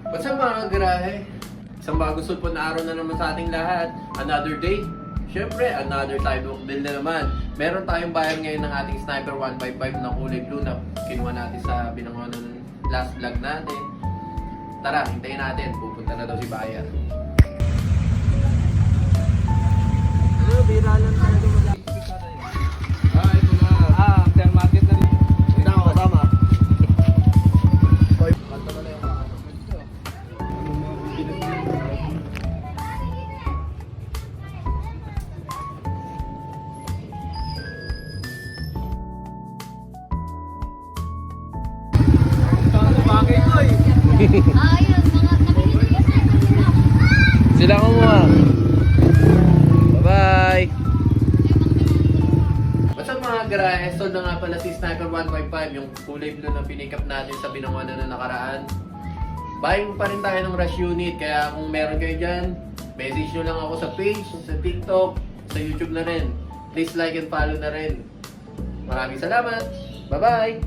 What's up mga garahe? Isang bagong sulpot na araw na naman sa ating lahat. Another day. Siyempre, another sidewalk build na naman. Meron tayong bayar ngayon ng ating Sniper 155 na kulay blue na kinuha natin sa binangonan ng last vlog natin. Tara, hintayin natin. Pupunta na daw si Bayer. Bira lang talaga mag-activate ka tayo. Ito na. Aftermarket na rin. Hindi ako kasama. Kanta mo na yung ano. Ano bagay ko eh. Ayun, mga nabibigay ko sila. Sila kumuha. Bye-bye! What's up mga garahe? Sold na nga pala si Sniper 155, yung kulay blue na pinikap natin sa binangonan na nakaraan. Buying pa rin tayo ng rush unit, kaya kung meron kayo dyan, message nyo lang ako sa page, sa TikTok, sa YouTube na rin. Please like and follow na rin. Maraming salamat! Bye-bye!